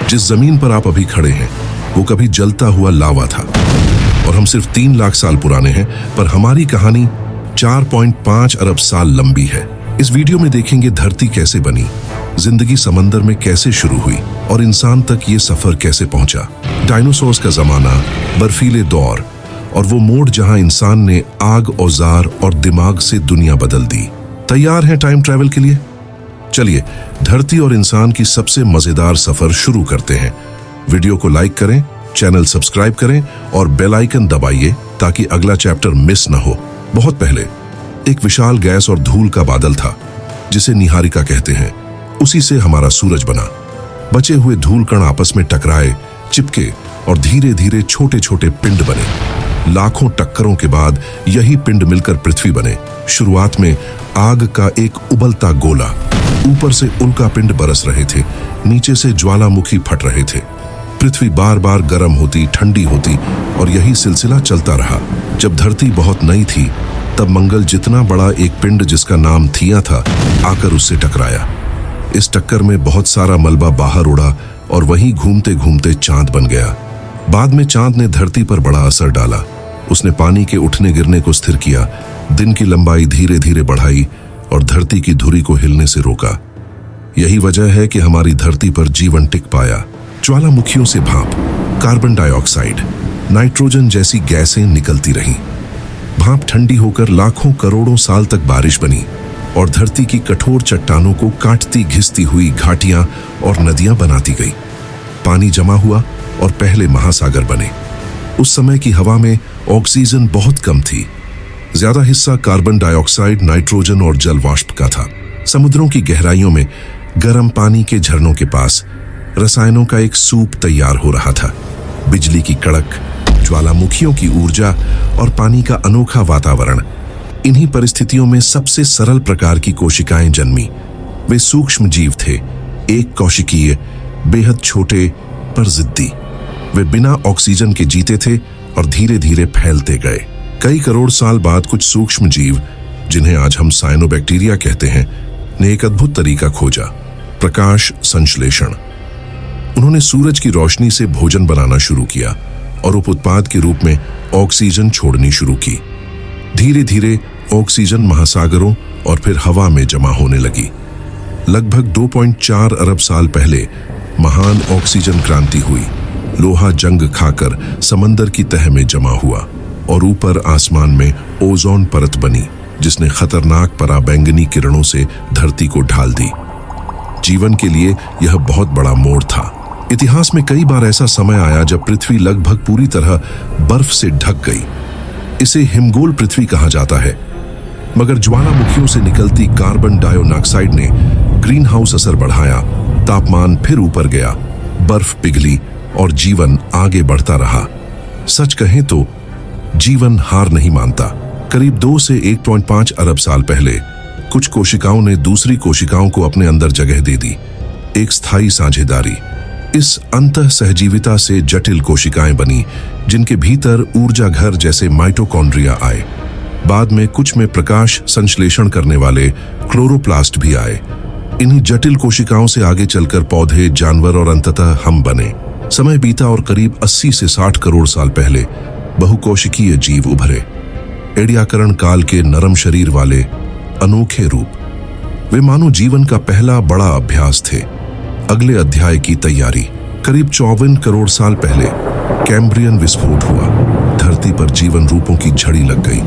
जिस जमीन पर आप अभी खड़े हैं वो कभी जलता हुआ लावा था और हम सिर्फ 3 लाख साल पुराने हैं, पर हमारी कहानी 4.5 अरब साल लंबी है। इस वीडियो में देखेंगे धरती कैसे बनी, जिंदगी समंदर में कैसे शुरू हुई और इंसान तक ये सफर कैसे पहुंचा। डायनासोर्स का जमाना, बर्फीले दौर और वो मोड़ जहां इंसान ने आग, औजार और दिमाग से दुनिया बदल दी। तैयार हैं टाइम ट्रैवल के लिए? चलिए धरती और इंसान की सबसे मजेदार सफर शुरू करते हैं। वीडियो को लाइक करें, चैनल सब्सक्राइब करें और बेल आइकन दबाइए ताकि अगला चैप्टर मिस न हो। बहुत पहले एक विशाल गैस और धूल का बादल था जिसे निहारिका कहते हैं। उसी से हमारा सूरज बना। बचे हुए धूल कण आपस में टकराए, चिपके और धीरे धीरे छोटे छोटे पिंड बने। लाखों टक्करों के बाद यही पिंड मिलकर पृथ्वी बने। शुरुआत में आग का एक उबलता गोला, ऊपर से उल्का पिंड बरस रहे थे, नीचे से ज्वालामुखी फट रहे थे। पृथ्वी बार बार गर्म होती, ठंडी होती और यही सिलसिला चलता रहा। जब धरती बहुत नई थी तब मंगल जितना बड़ा एक पिंड जिसका नाम थिया था आकर उससे टकराया। इस टक्कर में बहुत सारा मलबा बाहर उड़ा और वहीं घूमते घूमते चांद बन गया। बाद में चांद ने धरती पर बड़ा असर डाला। उसने पानी के उठने गिरने को स्थिर किया, दिन की लंबाई धीरे धीरे बढ़ाई और धरती की धुरी को हिलने से रोका। यही वजह है कि हमारी धरती पर जीवन टिक पाया। ज्वालामुखियों से भाप, कार्बन डाइऑक्साइड, नाइट्रोजन जैसी गैसें निकलती रहीं। भाप ठंडी होकर लाखों करोड़ों साल तक बारिश बनी और धरती की कठोर चट्टानों को काटती घिसती हुई घाटियां और नदियां बनाती गई। पानी जमा हुआ और पहले महासागर बने। उस समय की हवा में ऑक्सीजन बहुत कम थी। ज्यादा हिस्सा कार्बन डाइऑक्साइड, नाइट्रोजन और जल वाष्प का था। समुद्रों की गहराइयों में गर्म पानी के झरनों के पास रसायनों का एक सूप तैयार हो रहा था। बिजली की कड़क, ज्वालामुखियों की ऊर्जा और पानी का अनोखा वातावरण। इन्हीं परिस्थितियों में सबसे सरल प्रकार की कोशिकाएं जन्मी। वे सूक्ष्म जीव थे, एक कोशिकीय, बेहद छोटे पर जिद्दी। वे बिना ऑक्सीजन के जीते थे और धीरे धीरे फैलते गए। कई करोड़ साल बाद कुछ सूक्ष्म जीव, जिन्हें आज हम साइनोबैक्टीरिया कहते हैं, ने एक अद्भुत तरीका खोजा, प्रकाश संश्लेषण। उन्होंने सूरज की रोशनी से भोजन बनाना शुरू किया और उप उत्पाद के रूप में ऑक्सीजन छोड़नी शुरू की। धीरे धीरे ऑक्सीजन महासागरों और फिर हवा में जमा होने लगी। लगभग 2.4 अरब साल पहले महान ऑक्सीजन क्रांति हुई। लोहा जंग खाकर समंदर की तह में जमा हुआ और ऊपर आसमान में ओजोन परत बनी, जिसने खतरनाक पराबैंगनी किरणों से धरती को ढाल दी। जीवन के लिए यह बहुत बड़ा मोड़ था। इतिहास में कई बार ऐसा समय आया जब पृथ्वी लगभग पूरी तरह बर्फ से ढक गई। इसे हिमगोल पृथ्वी कहा जाता है। मगर ज्वालामुखियों से निकलती कार्बन डाइऑक्साइड ने ग्रीन हाउस असर बढ़ाया, तापमान फिर ऊपर गया, बर्फ पिघली और जीवन आगे बढ़ता रहा। सच कहें तो जीवन हार नहीं मानता। करीब 2 से 1.5 अरब साल पहले कुछ कोशिकाओं ने दूसरी कोशिकाओं को अपने अंदर जगह दे दी, एक स्थायी साझेदारी। इस अंतः सहजीविता से जटिल कोशिकाएं बनी, जिनके भीतर ऊर्जा घर जैसे माइटोकॉन्ड्रिया आए। बाद में कुछ में प्रकाश संश्लेषण करने वाले क्लोरोप्लास्ट भी आए। इन्हीं जटिल कोशिकाओं से आगे चलकर पौधे, जानवर और अंततः हम बने। समय बीता और करीब 80 से 60 करोड़ साल पहले बहुकोशिकीय जीव उभरे। एडियाकरण काल के नरम शरीर वाले अनोखे रूप। वे मानो जीवन का पहला बड़ा अभ्यास थे। अगले अध्याय की तैयारी। करीब 54 करोड़ साल पहले कैम्ब्रियन विस्फोट हुआ। धरती पर जीवन रूपों की झड़ी लग गई।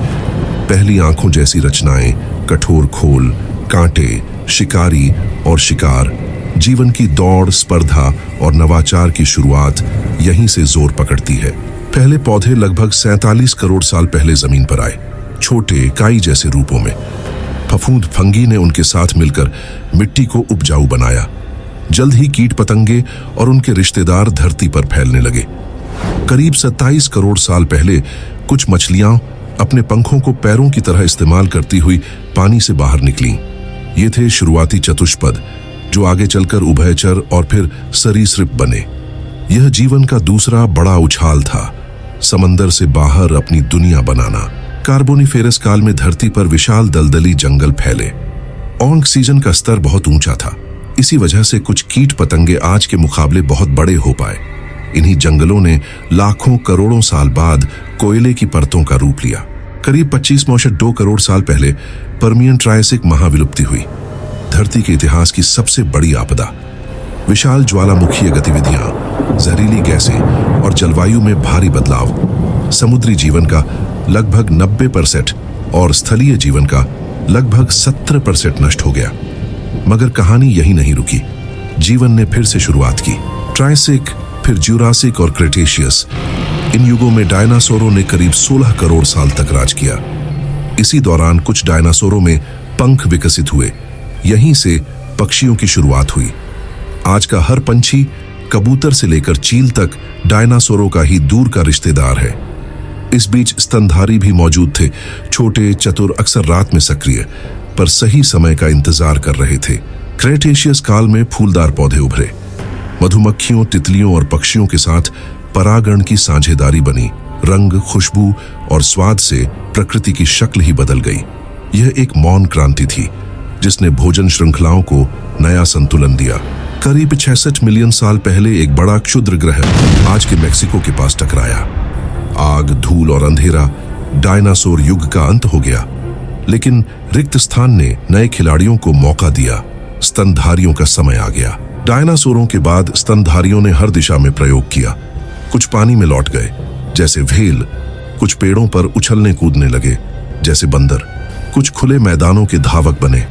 पहली आंखों जैसी रचनाएं, कठोर खोल, कांटे, शिकारी और शिकार। जीवन की दौड़, स्पर्धा और नवाचार की शुरुआत यहीं से जोर पकड़ती है। पहले पौधे लगभग 47 करोड़ साल पहले जमीन पर आए, छोटे काई जैसे रूपों में। फफूंद फंगी ने उनके साथ मिलकर मिट्टी को उपजाऊ बनाया। जल्द ही कीट पतंगे और उनके रिश्तेदार धरती पर फैलने लगे। करीब 27 करोड़ साल पहले कुछ मछलियां अपने पंखों को पैरों की तरह इस्तेमाल करती हुई पानी से बाहर निकलीं। ये थे शुरुआती चतुष्पद, जो आगे चलकर उभयचर और फिर सरीसृप बने। यह जीवन का दूसरा बड़ा उछाल था, समंदर से बाहर अपनी दुनिया बनाना। कार्बोनिफेरस काल में धरती पर विशाल दलदली जंगल फैले। ऑक्सीजन का स्तर बहुत ऊंचा था, इसी वजह से कुछ कीट पतंगे आज के मुकाबले बहुत बड़े हो पाए। इन्हीं जंगलों ने लाखों करोड़ों साल बाद कोयले की परतों का रूप लिया। करीब 25.2 करोड़ साल पहले पर्मियन ट्रायसिक महाविलुप्ति हुई, धरती के इतिहास की सबसे बड़ी आपदा। विशाल ज्वालामुखीय गतिविधियां, जहरीली गैसें और जलवायु में भारी बदलाव समुद्री जीवन का लगभग 90% और स्थलीय जीवन का लगभग 70% नष्ट हो गया। मगर कहानी यही नहीं रुकी। जीवन ने फिर से शुरुआत की। ट्रायसिक, फिर ज्यूरासिक और क्रेटेशियस, इन युगों में डायनासोरों ने करीब 16 करोड़ साल तक राज किया। इसी दौरान कुछ डायनासोरों में पंख विकसित हुए। यहीं से पक्षियों की शुरुआत हुई। आज का हर पंछी, कबूतर से लेकर चील तक डायनासोरों का ही दूर का रिश्तेदार है। इस बीच स्तनधारी भी मौजूद थे, छोटे, चतुर, अक्सर रात में सक्रिय, पर सही समय का इंतजार कर रहे थे। क्रेटेशियस काल में फूलदार पौधे उभरे। मधुमक्खियों, तितलियों और पक्षियों के साथ परागण की साझेदारी बनी। रंग, खुशबू और स्वाद से प्रकृति की शक्ल ही बदल गई। यह एक मौन क्रांति थी जिसने भोजन श्रृंखलाओं को नया संतुलन दिया। करीब 66 मिलियन साल पहले एक बड़ा क्षुद्र ग्रह आज के मेक्सिको के पास टकराया। आग, धूल और अंधेरा, डायनासोर युग का अंत हो गया। लेकिन रिक्त स्थान ने नए खिलाड़ियों को मौका दिया। स्तनधारियों का समय आ गया। डायनासोरों के बाद स्तनधारियों ने हर दिशा में प्रयोग किया। कुछ पानी में लौट गए जैसे व्हेल, कुछ पेड़ों पर उछलने कूदने लगे जैसे बंदर, कुछ खुले मैदानों के धावक बने।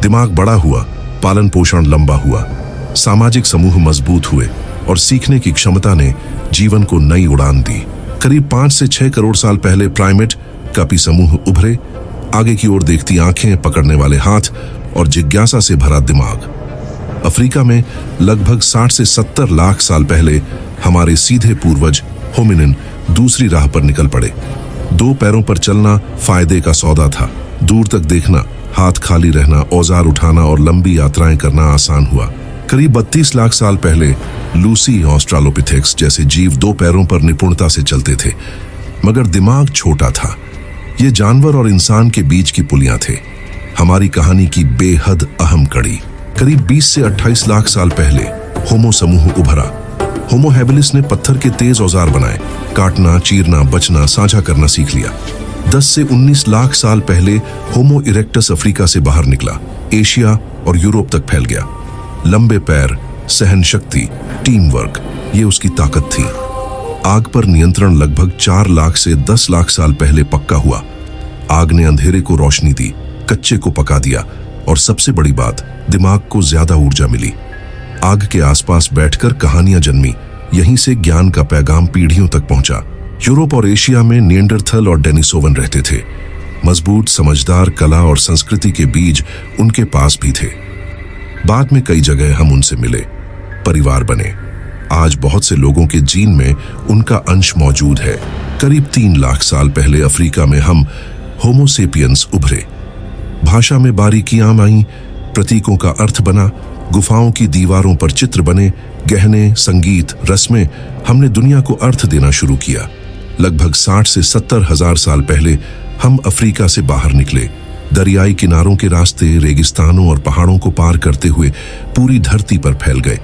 दिमाग बड़ा हुआ, पालन पोषण लंबा हुआ, सामाजिक समूह मजबूत हुए और सीखने की क्षमता ने जीवन को नई उड़ान दी। करीब 5 से 6 करोड़ साल पहले प्राइमेट कपी समूह उभरे। आगे की ओर देखती आंखें, पकड़ने वाले हाथ और जिज्ञासा से भरा दिमाग। अफ्रीका में लगभग 60 से 70 लाख साल पहले हमारे सीधे पूर्वज होमिनिन दूसरी राह पर निकल पड़े। 2 पैरों पर चलना फायदे का सौदा था। दूर तक देखना, हाथ खाली रहना, औजार उठाना और लंबी यात्राएं करना आसान हुआ। करीब 32 लाख साल पहले लूसी ऑस्ट्रालोपिथेक्स जैसे जीव 2 पैरों पर निपुणता से चलते थे, मगर दिमाग छोटा था। ये जानवर और इंसान के बीच की पुलियां थे, हमारी कहानी की बेहद अहम कड़ी। करीब 20 से 28 लाख साल पहले होमो समूह उभरा। होमो हैबिलिस ने पत्थर के तेज औजार बनाए, काटना, चीरना, बचना, साझा करना सीख लिया। 10 से 19 लाख साल पहले होमो इरेक्टस अफ्रीका से बाहर निकला, एशिया और यूरोप तक फैल गया। लंबे पैर, सहन शक्ति, टीम वर्क, ये उसकी ताकत थी। आग पर नियंत्रण लगभग 4 लाख से 10 लाख साल पहले पक्का हुआ। आग ने अंधेरे को रोशनी दी, कच्चे को पका दिया और सबसे बड़ी बात, दिमाग को ज्यादा ऊर्जा मिली। आग के आसपास बैठकर कहानियां जन्मी, यहीं से ज्ञान का पैगाम पीढ़ियों तक पहुंचा। यूरोप और एशिया में निएंडरथल और डेनिसोवन रहते थे। मजबूत, समझदार, कला और संस्कृति के बीज उनके पास भी थे। बाद में कई जगह हम उनसे मिले, परिवार बने। आज बहुत से लोगों के जीन में उनका अंश मौजूद है। करीब 3 लाख साल पहले अफ्रीका में हम होमो सेपियंस उभरे। भाषा में बारीकियां आई, प्रतीकों का अर्थ बना, गुफाओं की दीवारों पर चित्र बने, गहने, संगीत, रस्में, हमने दुनिया को अर्थ देना शुरू किया। लगभग 60 से 70 हजार साल पहले हम अफ्रीका से बाहर निकले। दरियाई किनारों के रास्ते, रेगिस्तानों और पहाड़ों को पार करते हुए पूरी धरती पर फैल गए।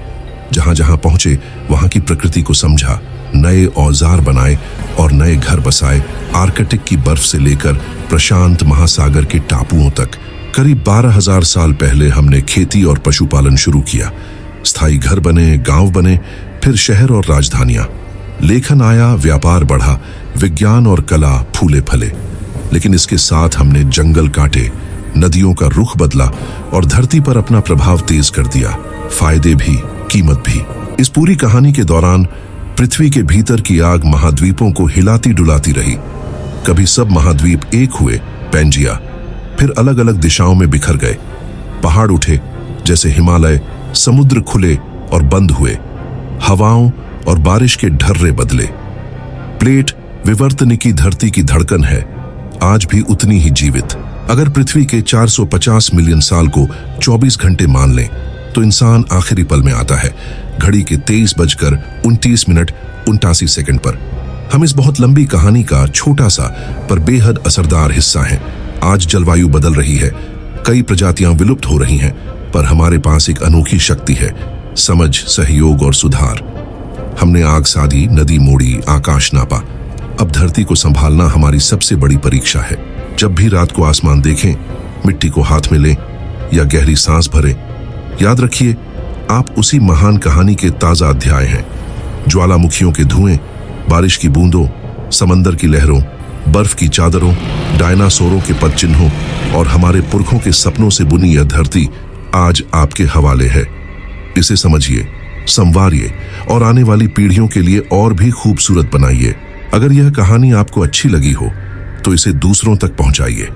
जहां जहां पहुंचे वहां की प्रकृति को समझा, नए औजार बनाए और नए घर बसाए। आर्कटिक की बर्फ से लेकर प्रशांत महासागर के टापुओं तक। करीब 12,000 साल पहले हमने खेती और पशुपालन शुरू किया। स्थायी घर बने, गांव बने, फिर शहर और राजधानियां। लेखन आया, व्यापार बढ़ा, विज्ञान और कला फूले फले। लेकिन इसके साथ हमने जंगल काटे, नदियों का रुख बदला और धरती पर अपना प्रभाव तेज कर दिया। फायदे भी, कीमत भी। इस पूरी कहानी के दौरान पृथ्वी के भीतर की आग महाद्वीपों को हिलाती डुलाती रही। कभी सब महाद्वीप एक हुए, पैंजिया, फिर अलग अलग दिशाओं में बिखर गए। पहाड़ उठे जैसे हिमालय, समुद्र खुले और बंद हुए। हवाओं और बारिश के ढर्रे बदले। प्लेट विवर्तनिकी धरती की धड़कन है, आज भी उतनी ही जीवित। अगर पृथ्वी के 450 मिलियन साल को 24 घंटे मान लें तो इंसान आखिरी पल में आता है, घड़ी के 23:29 पर। हम इस बहुत लंबी कहानी का छोटा सा पर बेहद असरदार हिस्सा हैं। आज जलवायु बदल रही है, कई प्रजातियां विलुप्त हो रही हैं, पर हमारे पास एक अनोखी शक्ति है, समझ, सहयोग और सुधार। हमने आग साधी, नदी मोड़ी, आकाश नापा। अब धरती को संभालना हमारी सबसे बड़ी परीक्षा है। जब भी रात को आसमान देखें, मिट्टी को हाथ में लें या गहरी सांस भरें, याद रखिए आप उसी महान कहानी के ताजा अध्याय हैं। ज्वालामुखियों के धुएं, बारिश की बूंदों, समंदर की लहरों, बर्फ की चादरों, डायनासोरों के पदचिन्हों और हमारे पुरखों के सपनों से बुनी यह धरती आज आपके हवाले है। इसे समझिए, संवारिए और आने वाली पीढ़ियों के लिए और भी खूबसूरत बनाइए। अगर यह कहानी आपको अच्छी लगी हो तो इसे दूसरों तक पहुंचाइए,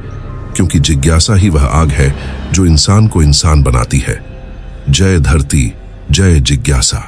क्योंकि जिज्ञासा ही वह आग है जो इंसान को इंसान बनाती है। जय धरती, जय जिज्ञासा।